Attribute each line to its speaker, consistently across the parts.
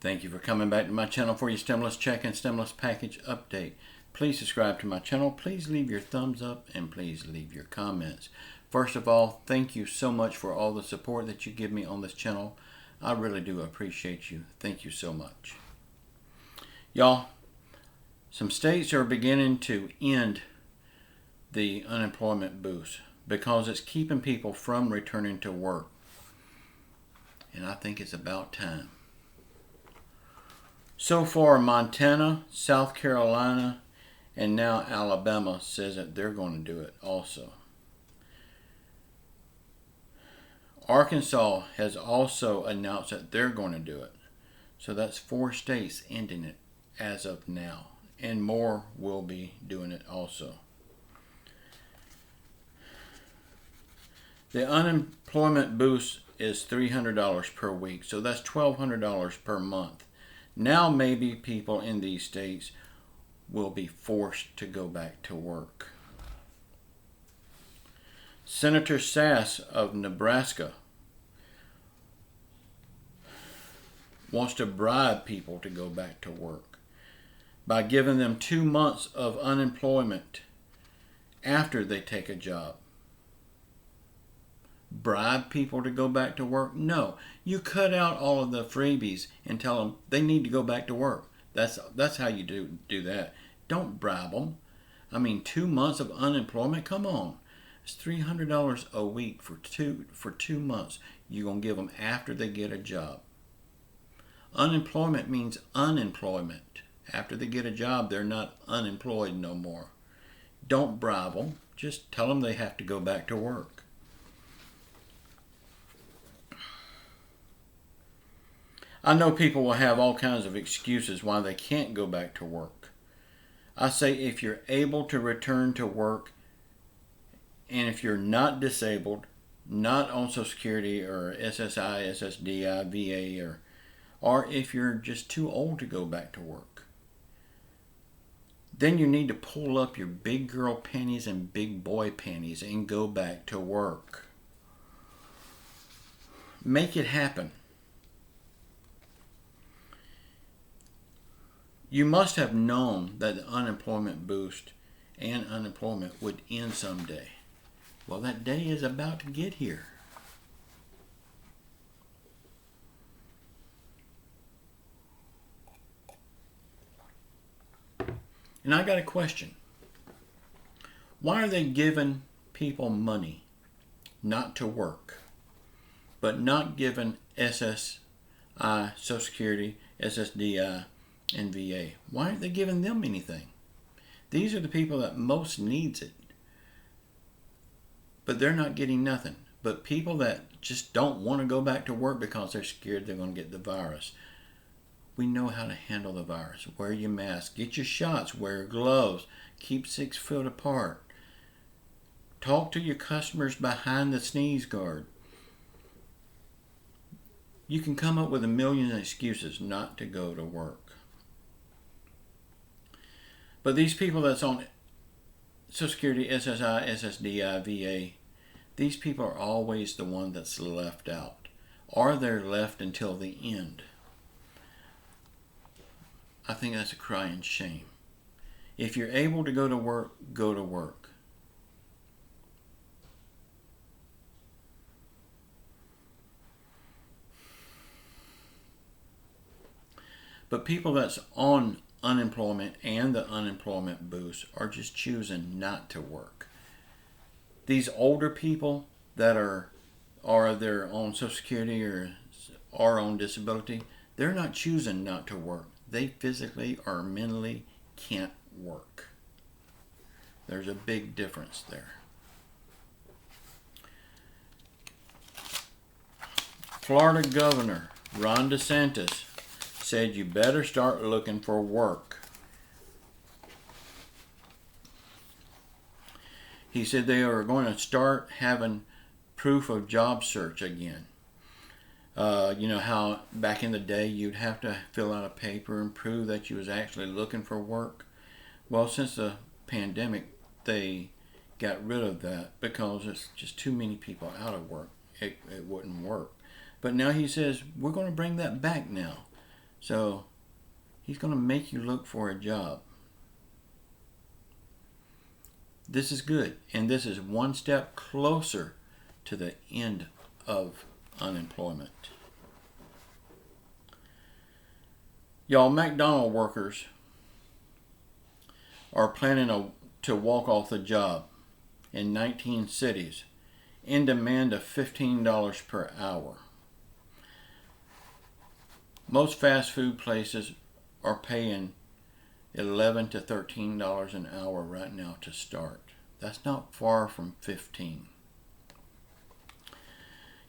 Speaker 1: Thank you for coming back to my channel for your stimulus check and stimulus package update. Please subscribe to my channel. Please leave your thumbs up and please leave your comments. First of all, thank you so much for all the support that you give me on this channel. I really do appreciate you. Thank you so much. Y'all, some states are beginning to end the unemployment boost because it's keeping people from returning to work. And I think it's about time. So far, Montana, South Carolina, and now Alabama says that they're going to do it also. Arkansas has also announced that they're going to do it. So that's 4 states ending it as of now. And more will be doing it also. The unemployment boost is $300 per week. So that's $1,200 per month. Now maybe people in these states will be forced to go back to work. Senator Sass of Nebraska wants to bribe people to go back to work by giving them 2 months of unemployment after they take a job. Bribe people to go back to work? No. You cut out all of the freebies and tell them they need to go back to work. That's how you do that. Don't bribe them. I mean, 2 months of unemployment? Come on. It's $300 a week for 2 months. You're going to give them after they get a job. Unemployment means unemployment. After they get a job, they're not unemployed no more. Don't bribe them. Just tell them they have to go back to work. I know people will have all kinds of excuses why they can't go back to work. I say if you're able to return to work, and if you're not disabled, not on Social Security or SSI, SSDI, VA, or if you're just too old to go back to work, then you need to pull up your big girl panties and big boy panties and go back to work. Make it happen. You must have known that the unemployment boost and unemployment would end someday. Well, that day is about to get here. And I got a question. Why are they giving people money not to work, but not giving SSI, Social Security, SSDI, and VA? Why aren't they giving them anything? These are the people that most needs it. But they're not getting nothing. But people that just don't want to go back to work because they're scared they're going to get the virus. We know how to handle the virus. Wear your mask. Get your shots. Wear gloves. Keep 6 feet apart. Talk to your customers behind the sneeze guard. You can come up with a million excuses not to go to work. But these people that's on Social Security, SSI, SSDI, VA, these people are always the one that's left out. Or they're left until the end. I think that's a crying shame. If you're able to go to work, go to work. But people that's on unemployment and the unemployment boost are just choosing not to work. These older people that are they're on Social Security or are on disability, they're not choosing not to work. They physically or mentally can't work. There's a big difference there. Florida Governor Ron DeSantis said you better start looking for work. He said they are going to start having proof of job search again. You know how back in the day you'd have to fill out a paper and prove that you was actually looking for work? Well, since the pandemic, they got rid of that because it's just too many people out of work. It wouldn't work. But now he says, we're going to bring that back now. So he's going to make you look for a job. This is good, and this is one step closer to the end of unemployment. Y'all, McDonald's workers are planning to walk off the job in 19 cities in demand of $15 per hour. Most fast food places are paying $11 to $13 an hour right now to start. That's not far from 15.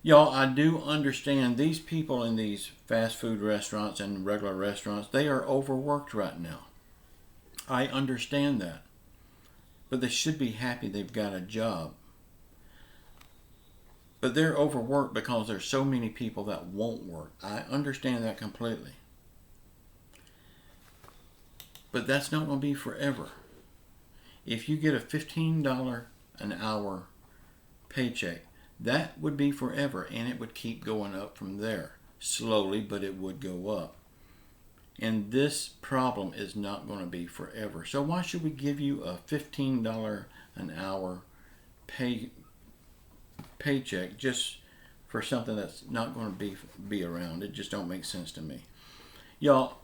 Speaker 1: Y'all, I do understand these people in these fast food restaurants and regular restaurants, they are overworked right now. I understand that. But they should be happy they've got a job. But they're overworked because there's so many people that won't work. I understand that completely. But that's not going to be forever. If you get a $15 an hour paycheck, that would be forever, and it would keep going up from there. Slowly, but it would go up. And this problem is not going to be forever. So why should we give you a $15 an hour paycheck just for something that's not going to be around? It just don't make sense to me. Y'all,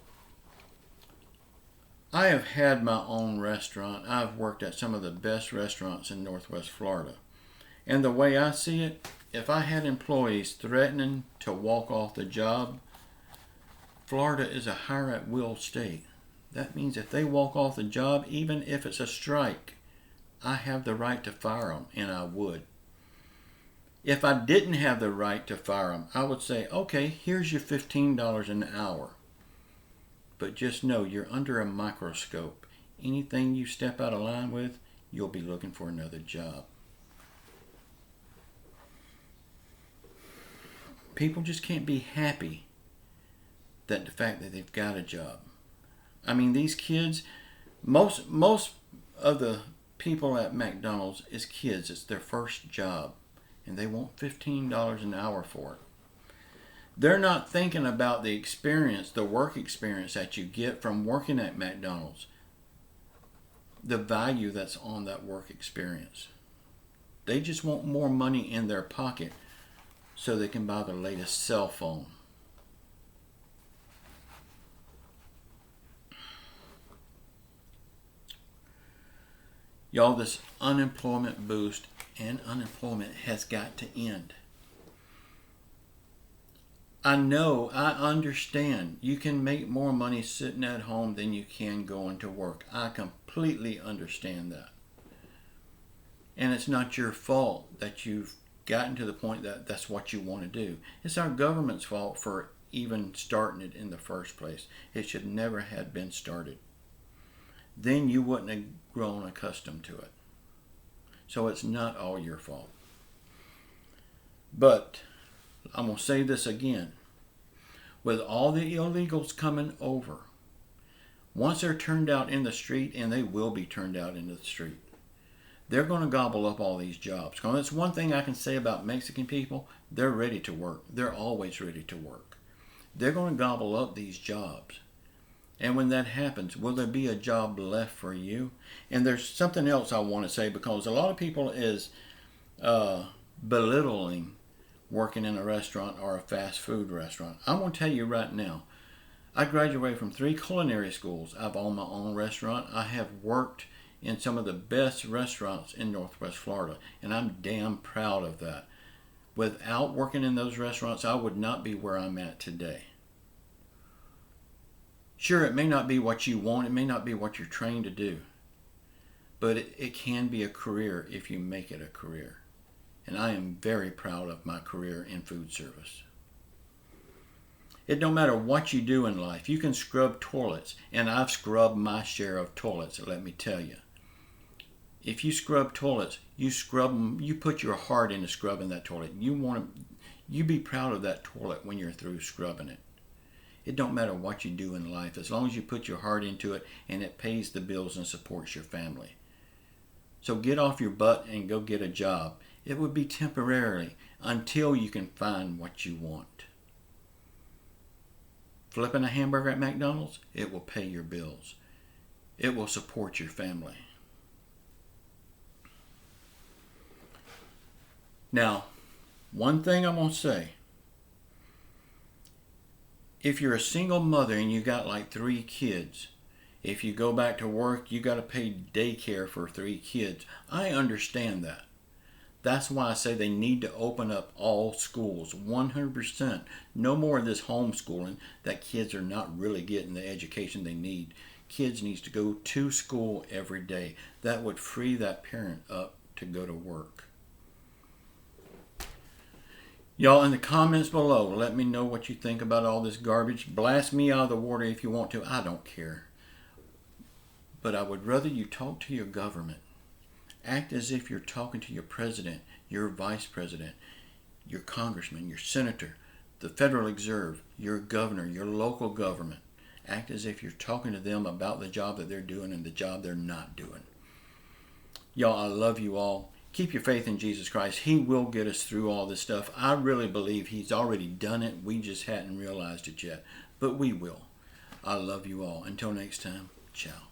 Speaker 1: I have had my own restaurant. I've worked at some of the best restaurants in Northwest Florida. And the way I see it, if I had employees threatening to walk off the job, Florida is a hire at will state. That means if they walk off the job, even if it's a strike, I have the right to fire them, and I would. If I didn't have the right to fire them, I would say, okay, here's your $15 an hour. But just know you're under a microscope. Anything you step out of line with, you'll be looking for another job. People just can't be happy that the fact that they've got a job. I mean, these kids, most of the people at McDonald's is kids. It's their first job, and they want $15 an hour for it. They're not thinking about the experience, the work experience that you get from working at McDonald's. The value that's on that work experience. They just want more money in their pocket so they can buy the latest cell phone. Y'all, this unemployment boost and unemployment has got to end. I know, I understand. You can make more money sitting at home than you can going to work. I completely understand that. And it's not your fault that you've gotten to the point that that's what you want to do. It's our government's fault for even starting it in the first place. It should never have been started. Then you wouldn't have grown accustomed to it. So it's not all your fault. But I'm going to say this again. With all the illegals coming over, once they're turned out in the street, and they will be turned out into the street, they're going to gobble up all these jobs. Because that's one thing I can say about Mexican people. They're ready to work. They're always ready to work. They're going to gobble up these jobs. And when that happens, will there be a job left for you? And there's something else I want to say, because a lot of people is belittling working in a restaurant or a fast food restaurant. I'm going to tell you right now, I graduated from 3 culinary schools. I've owned my own restaurant. I have worked in some of the best restaurants in Northwest Florida, and I'm damn proud of that. Without working in those restaurants, I would not be where I'm at today. Sure, it may not be what you want, it may not be what you're trained to do, but it can be a career if you make it a career. And I am very proud of my career in food service. It don't matter what you do in life. You can scrub toilets, and I've scrubbed my share of toilets, let me tell you. If you scrub toilets, you scrub them, you put your heart into scrubbing that toilet. You be proud of that toilet when you're through scrubbing it. It don't matter what you do in life, as long as you put your heart into it and it pays the bills and supports your family. So get off your butt and go get a job. It would be temporarily until you can find what you want. flipping a hamburger at McDonald's, it will pay your bills. It will support your family. Now, one thing I'm going to say. If you're a single mother and you got like 3 kids, if you go back to work, you got to pay daycare for 3 kids. I understand that. That's why I say they need to open up all schools 100%. No more of this homeschooling that kids are not really getting the education they need. Kids needs to go to school every day. That would free that parent up to go to work. Y'all, in the comments below, let me know what you think about all this garbage. Blast me out of the water if you want to. I don't care. But I would rather you talk to your government. Act as if you're talking to your president, your vice president, your congressman, your senator, the Federal Reserve, your governor, your local government. Act as if you're talking to them about the job that they're doing and the job they're not doing. Y'all, I love you all. Keep your faith in Jesus Christ. He will get us through all this stuff. I really believe He's already done it. We just hadn't realized it yet. But we will. I love you all. Until next time, ciao.